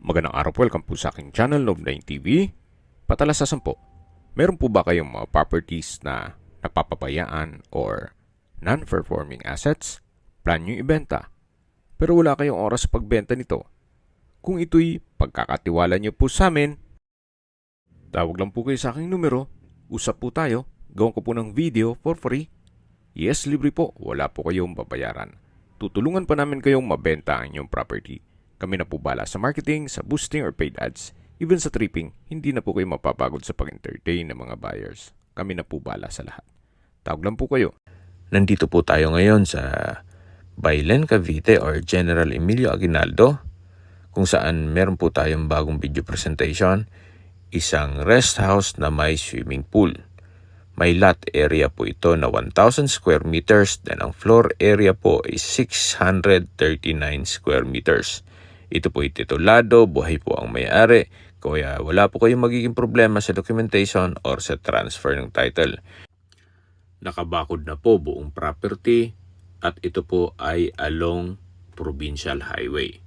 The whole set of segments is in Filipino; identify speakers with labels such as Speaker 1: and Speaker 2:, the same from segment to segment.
Speaker 1: Magandang araw po, welcome po sa aking channel, Love9 TV. Patalasasan po, meron po ba kayong mga properties na napapabayaan or non-performing assets? Plan nyo ibenta, pero wala kayong oras sa pagbenta nito. Kung ito'y pagkakatiwala nyo po sa amin, tawag lang po kayo sa aking numero, usap po tayo, gawin ko po ng video for free. Yes, libre po, wala po kayong babayaran. Tutulungan pa namin kayong mabenta ang inyong property. Kami na po bala sa marketing, sa boosting or paid ads. Even sa tripping, hindi na po kayo mapapagod sa pag-entertain ng mga buyers. Kami na po bala sa lahat. Tawag lang po kayo.
Speaker 2: Nandito po tayo ngayon sa Bailen, Cavite or General Emilio Aguinaldo, kung saan meron po tayong bagong video presentation, isang rest house na may swimming pool. May lot area po ito na 1,000 square meters, then ang floor area po is 639 square meters. Ito po titulado, buhay po ang may-ari, kaya wala po kayong magiging problema sa documentation or sa transfer ng title. Nakabakod na po buong property at ito po ay along Provincial Highway.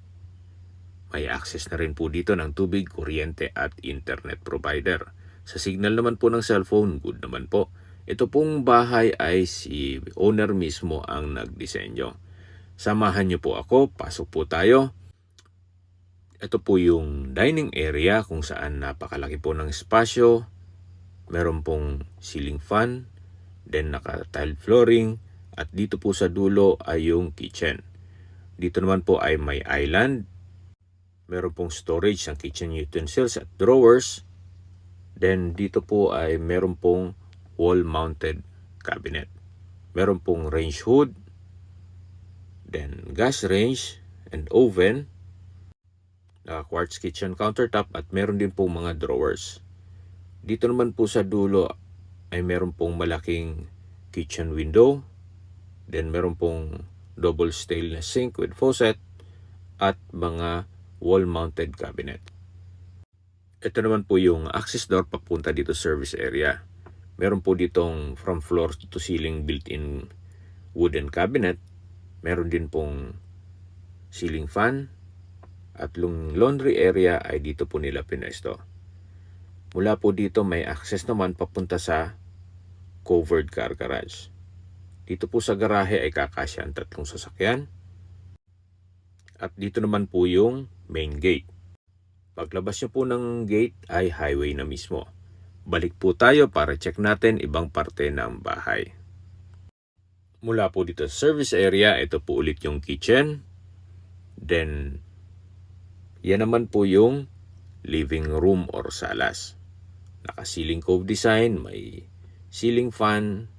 Speaker 2: May access na rin po dito ng tubig, kuryente at internet provider. Sa signal naman po ng cellphone, good naman po. Ito pong bahay ay si owner mismo ang nagdisenyo. Samahan niyo po ako, pasok po tayo. Ito po yung dining area kung saan napakalaki po ng espasyo. Meron pong ceiling fan, then naka-tile flooring, at dito po sa dulo ay yung kitchen. Dito naman po ay may island. Meron pong storage ng kitchen utensils at drawers. Then dito po ay meron pong wall-mounted cabinet. Meron pong range hood, then gas range and oven, quartz kitchen countertop at meron din pong mga drawers. Dito naman po sa dulo ay meron pong malaking kitchen window, then meron pong double stainless sink with faucet at mga wall-mounted cabinet. Ito naman po yung access door papunta dito service area. Meron po ditong from floor to ceiling built-in wooden cabinet. Meron din pong ceiling fan. At yung laundry area ay dito po nila pinesto. Mula po dito may access naman papunta sa covered car garage. Dito po sa garahe ay kakasya ang 3 sasakyan. At dito naman po yung main gate. Paglabas nyo po ng gate ay highway na mismo. Balik po tayo para check natin ibang parte ng bahay. Mula po dito sa service area, ito po ulit yung kitchen. Then, yan naman po yung living room or salas. Naka-ceiling cove design, may ceiling fan.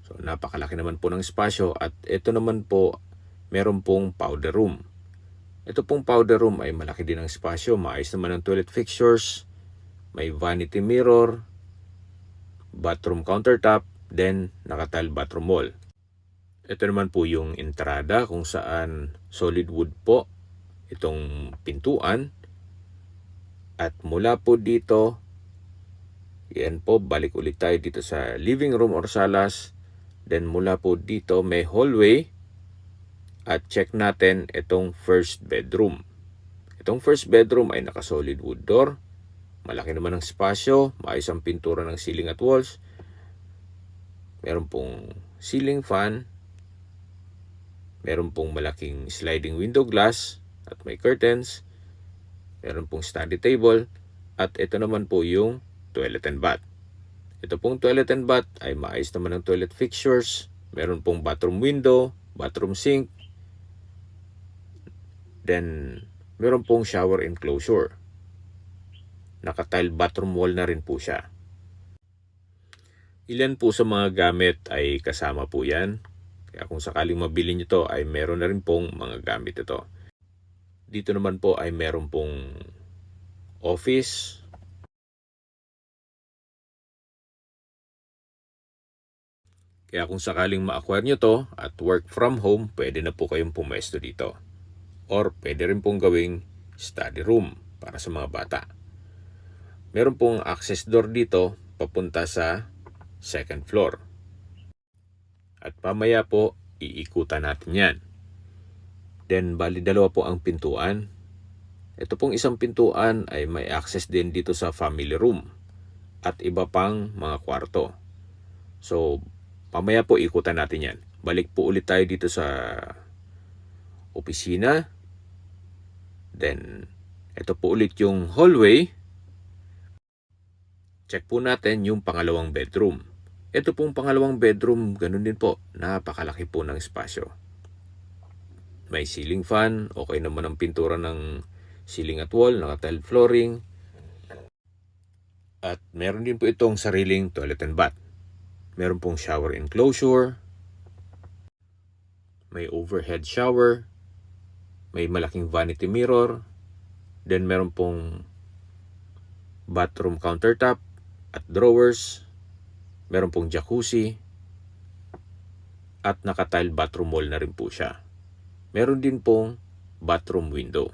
Speaker 2: So, napakalaki naman po ng espasyo. At ito naman po, meron pong powder room. Ito pong powder room ay malaki din ang espasyo, maayos naman ang toilet fixtures, may vanity mirror, bathroom countertop, then naka-tile bathroom wall. Ito naman po yung entrada kung saan solid wood po itong pintuan. At mula po dito, yan po, balik ulit tayo dito sa living room or salas. Then mula po dito may hallway. At check natin itong first bedroom. Itong first bedroom ay naka-solid wood door. Malaki naman ang espasyo. Maayos ang pintura ng ceiling at walls. Meron pong ceiling fan. Meron pong malaking sliding window glass. At may curtains. Meron pong study table. At ito naman po yung toilet and bath. Ito pong toilet and bath ay maayos naman ang toilet fixtures. Meron pong bathroom window, bathroom sink. Then, meron pong shower enclosure. Naka-tile bathroom wall na rin po siya. Ilan po sa mga gamit ay kasama po yan. Kaya kung sakaling mabili nyo to ay meron na rin pong mga gamit ito. Dito naman po ay meron pong office. Kaya kung sakaling ma-acquire nyo to at work from home, pwede na po kayong pumesto dito. Or pwede rin pong gawing study room para sa mga bata. Meron pong access door dito papunta sa second floor. At pamaya po, iikutan natin yan. Then, bali 2 po ang pintuan. Ito pong isang pintuan ay may access din dito sa family room at iba pang mga kwarto. So, mamaya po ikutan natin yan. Balik po ulit tayo dito sa opisina. Then, ito po ulit yung hallway. Check po natin yung pangalawang bedroom. Ito pong pangalawang bedroom, ganun din po. Napakalaki po ng espasyo. May ceiling fan, okay naman ang pintura ng ceiling at wall, naka-tile flooring. At meron din po itong sariling toilet and bath. Meron pong shower enclosure. May overhead shower. May malaking vanity mirror. Then meron pong bathroom countertop at drawers. Meron pong jacuzzi. At naka-tile bathroom wall na rin po siya. Meron din pong bathroom window.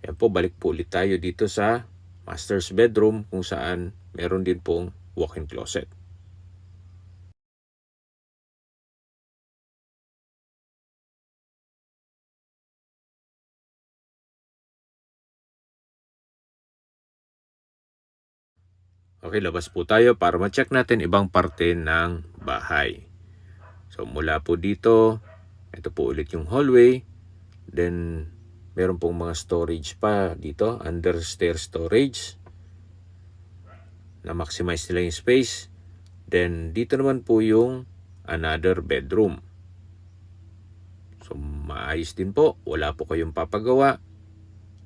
Speaker 2: Yan po, balik po ulit tayo dito sa master's bedroom kung saan meron din pong walk-in closet. Okay, labas po tayo para ma-check natin ibang parte ng bahay. So, mula po dito, ito po ulit yung hallway. Then, meron pong mga storage pa dito, under stair storage. Na-maximize nila yung space. Then, dito naman po yung another bedroom. So, maayos din po. Wala po kayong papagawa.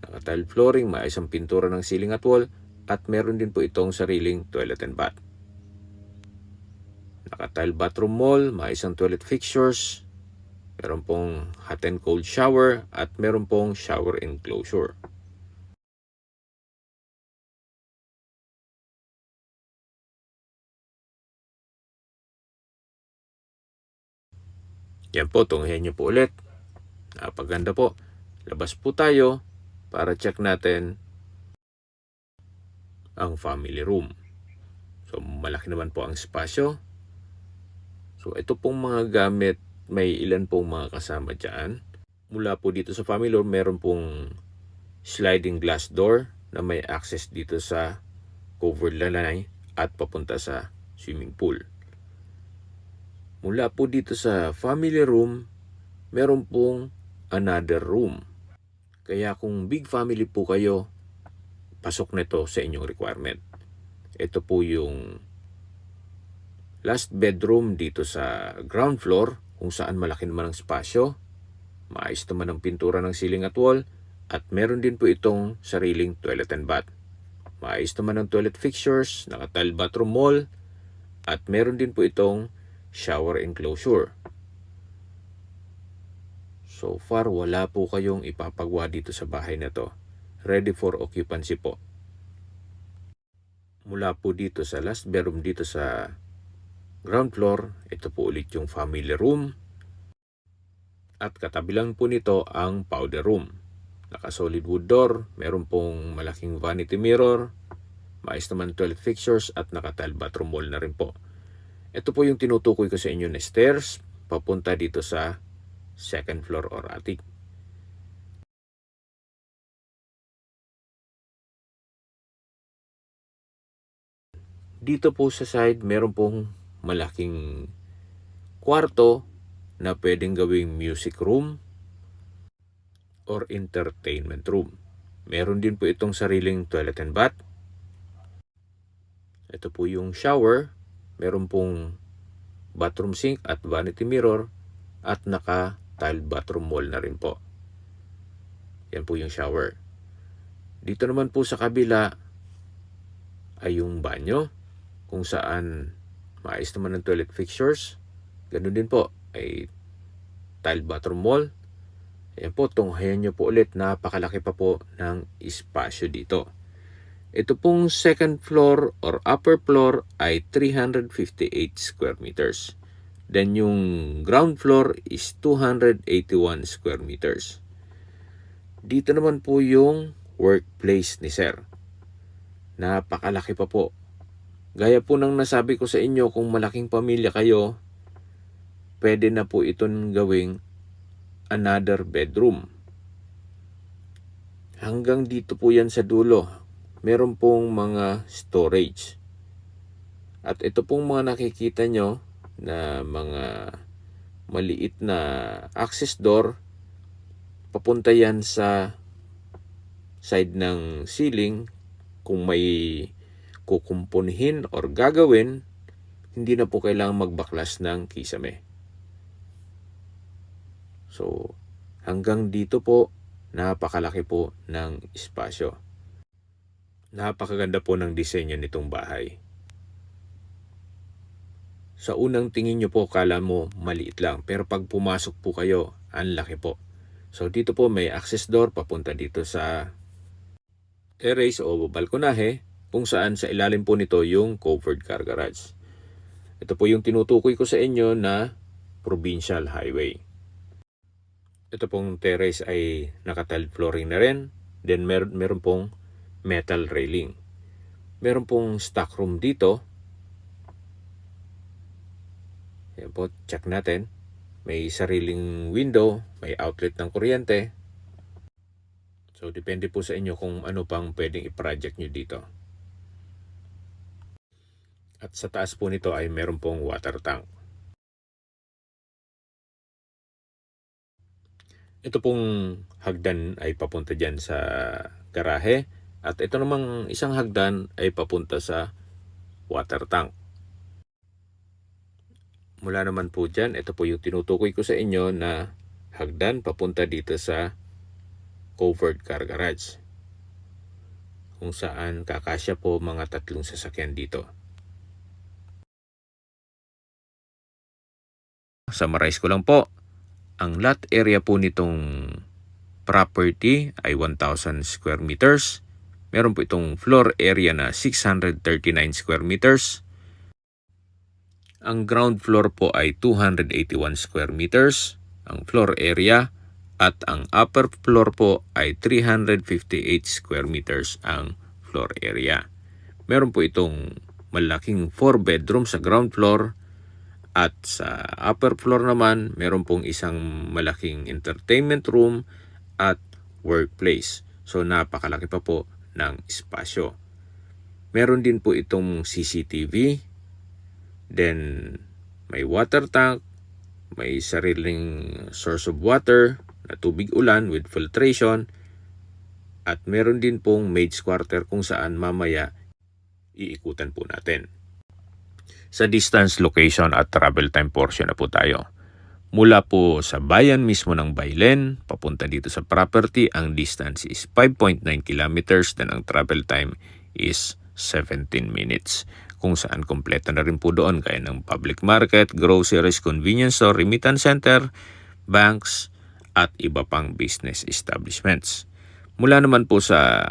Speaker 2: Naka-tile flooring, maayos ang pintura ng ceiling at wall. At meron din po itong sariling toilet and bath. Naka-tile bathroom wall, maayos ang toilet fixtures. Meron pong hot and cold shower at meron pong shower enclosure. Yan po, tunghayan nyo po ulit. Napaganda po. Labas po tayo para check natin ang family room. So, malaki naman po ang espasyo. So, ito pong mga gamit, may ilan pong mga kasama dyan. Mula po dito sa family room, meron pong sliding glass door na may access dito sa covered lanay at papunta sa swimming pool. Mula po dito sa family room, meron pong another room. Kaya kung big family po kayo, pasok nito sa inyong requirement. Ito po yung last bedroom dito sa ground floor kung saan malaki naman ang spasyo. Maayos naman ang pintura ng ceiling at wall at meron din po itong sariling toilet and bath. Maayos naman ang toilet fixtures, naka-tile bathroom wall at meron din po itong shower enclosure. So far, wala po kayong ipapagawa dito sa bahay na to. Ready for occupancy po. Mula po dito sa last bedroom dito sa ground floor, ito po ulit yung family room. At katabilang po nito ang powder room. Naka-solid wood door, meron pong malaking vanity mirror, maayos naman toilet fixtures at naka-tile bathroom wall na rin po. Ito po yung tinutukoy ko sa inyo na stairs papunta dito sa second floor or attic. Dito po sa side, meron pong malaking kwarto na pwedeng gawing music room or entertainment room. Meron din po itong sariling toilet and bath. Ito po yung shower. Meron pong bathroom sink at vanity mirror at naka-tile bathroom wall na rin po. Yan po yung shower. Dito naman po sa kabila ay yung banyo kung saan maayos naman ang toilet fixtures. Ganun din po ay tile bathroom wall. Ayan po, tunghayan nyo po ulit. Napakalaki pa po ng espasyo dito. Ito pong second floor or upper floor ay 358 square meters. Then yung ground floor is 281 square meters. Dito naman po yung workplace ni Sir. Napakalaki pa po. Gaya po ng nasabi ko sa inyo, kung malaking pamilya kayo, pwede na po itong gawing another bedroom. hanggang dito po yan sa dulo. Meron pong mga storage. At ito pong mga nakikita nyo na mga maliit na access door, papunta yan sa side ng ceiling. Kung may kukumpunhin or gagawin, hindi na po kailangang magbaklas ng kisame. So, hanggang dito po, napakalaki po ng espasyo. Napakaganda po ng disenyo nitong bahay. Sa unang tingin nyo po, kala mo maliit lang. Pero pag pumasok po kayo, ang laki po. So, dito po may access door papunta dito sa terrace o balkonahe, kung saan sa ilalim po nito yung covered car garage. Ito po yung tinutukoy ko sa inyo na provincial highway. Ito pong terrace ay naka-tile flooring na rin. Then meron pong metal railing. Meron pong stock room dito. Yan po, check natin. May sariling window, may outlet ng kuryente. So, depende po sa inyo kung ano pang pwedeng i-project nyo dito. At sa taas po nito ay meron pong water tank. Ito pong hagdan ay papunta dyan sa garahe. At ito namang isang hagdan ay papunta sa water tank. Mula naman po dyan, ito po yung tinutukoy ko sa inyo na hagdan papunta dito sa covered car garage, kung saan kakasya po mga 3 sasakyan dito. Summarize ko lang po, ang lot area po nitong property ay 1,000 square meters. Meron po itong floor area na 639 square meters. Ang ground floor po ay 281 square meters, ang floor area. At ang upper floor po ay 358 square meters ang floor area. Meron po itong malaking 4 bedroom sa ground floor. At sa upper floor naman, meron pong isang malaking entertainment room at workplace. So napakalaki pa po ng espasyo. Meron din po itong CCTV. Then may water tank. May sariling source of water na tubig ulan with filtration, at meron din pong maid's quarter kung saan mamaya iikutan po natin. Sa distance, location at travel time portion na po tayo. Mula po sa bayan mismo ng Bailen, papunta dito sa property, ang distance is 5.9 kilometers, then ang travel time is 17 minutes. Kung saan kompleto na rin po doon gaya ng public market, groceries, convenience store, remittance center, banks, at iba pang business establishments. Mula naman po sa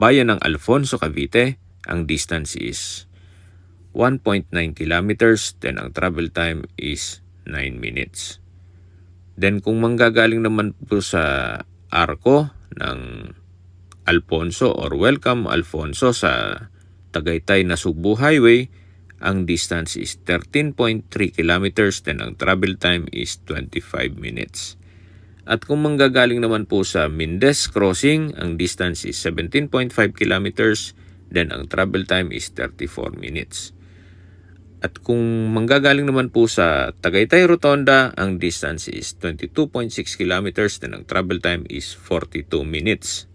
Speaker 2: bayan ng Alfonso, Cavite, ang distance is 1.9 kilometers, then ang travel time is 9 minutes. Then kung manggagaling naman po sa Arco ng Alfonso or Welcome Alfonso sa Tagaytay na Subo Highway, ang distance is 13.3 kilometers, then ang travel time is 25 minutes. At kung manggagaling naman po sa Mendez Crossing, ang distance is 17.5 kilometers, then ang travel time is 34 minutes. At kung manggagaling naman po sa Tagaytay Rotonda, ang distance is 22.6 kilometers, then ang travel time is 42 minutes.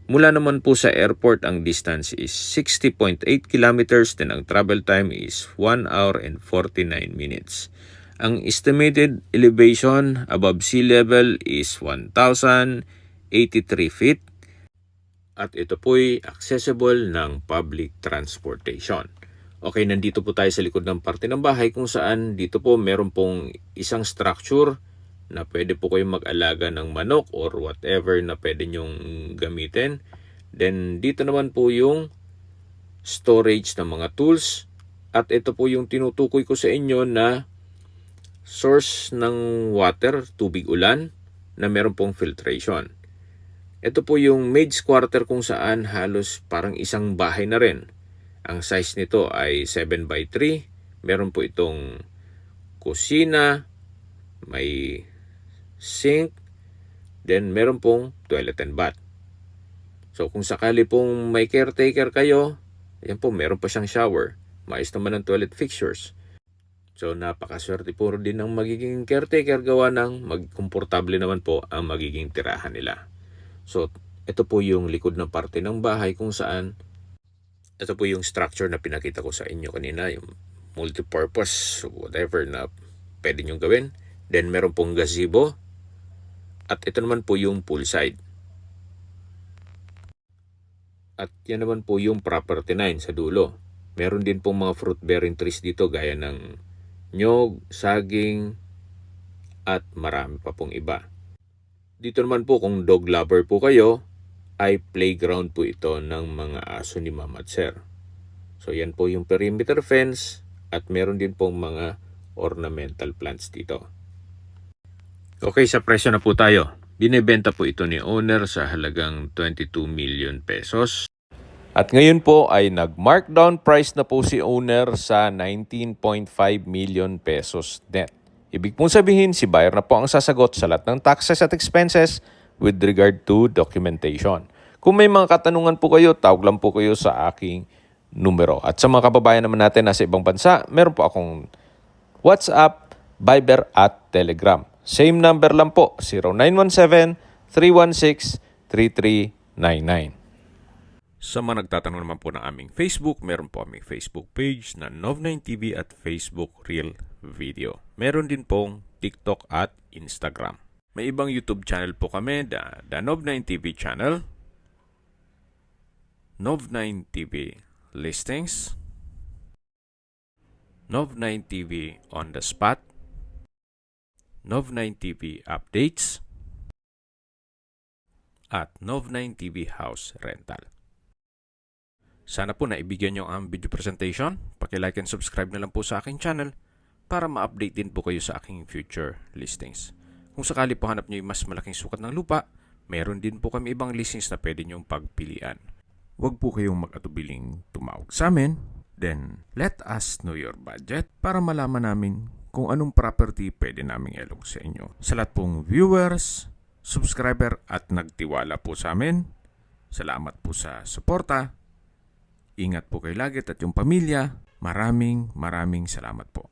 Speaker 2: Mula naman po sa airport, ang distance is 60.8 kilometers, then ang travel time is 1 hour and 49 minutes. Ang estimated elevation above sea level is 1,083 feet at ito po'y accessible ng public transportation. Okay, nandito po tayo sa likod ng parte ng bahay kung saan dito po meron pong isang structure na pwede po kayong mag-alaga ng manok or whatever na pwede nyong gamitin. Then dito naman po yung storage ng mga tools at ito po yung tinutukoy ko sa inyo na source ng water, tubig ulan, na meron pong filtration. Ito po yung maid's quarter kung saan halos parang isang bahay na rin. Ang size nito ay 7x3. Meron po itong kusina, may sink, then meron pong toilet and bath. So kung sakali pong may caretaker kayo, ayan po, meron pa siyang shower. Maayos naman ang toilet fixtures. So napakaswerte po din ng magiging caretaker gawa ng magkomportable naman po ang magiging tirahan nila. So ito po yung likod ng parte ng bahay kung saan ito po yung structure na pinakita ko sa inyo kanina, yung multipurpose, whatever na pwede nyo gawin. Then meron pong gazebo at ito naman po yung poolside. At yan naman po yung property 9 sa dulo. Meron din pong mga fruit-bearing trees dito gaya ng nyog, saging, at marami pa pong iba. Dito naman po kung dog lover po kayo, ay playground po ito ng mga aso ni Mama at Sir. So yan po yung perimeter fence at meron din pong mga ornamental plants dito. Okay, sa presyo na po tayo. Binebenta po ito ni owner sa halagang 22 million pesos. At ngayon po ay nag-markdown price na po si owner sa 19.5 million pesos net. Ibig pong sabihin, si buyer na po ang sasagot sa lahat ng taxes at expenses with regard to documentation. Kung may mga katanungan po kayo, tawag lang po kayo sa aking numero. At sa mga kababayan naman natin nasa ibang bansa, meron po akong WhatsApp, Viber at Telegram. Same number lang po, 0917-316-3399. Sa mga nagtatanong naman po ng aming Facebook, meron po aming Facebook page na Nov9TV at Facebook Real Video. Meron din pong TikTok at Instagram. May ibang YouTube channel po kami, the Nov9TV channel, Nov9TV Listings, Nov9TV On The Spot, Nov9TV Updates, at Nov9TV House Rental. Sana po naibigyan nyo ang video presentation. Paki-like and subscribe na lang po sa aking channel para ma-update din po kayo sa aking future listings. Kung sakali po hanap nyo yung mas malaking sukat ng lupa, meron din po kami ibang listings na pwede nyong pagpilian. Huwag po kayong mag-atubiling tumawag sa amin. Then, let us know your budget para malaman namin kung anong property pwede naming ilog sa inyo. Sa lahat pong viewers, subscriber at nagtiwala po sa amin, salamat po sa suporta. Ingat po kayo lagi at yung pamilya. Maraming salamat po.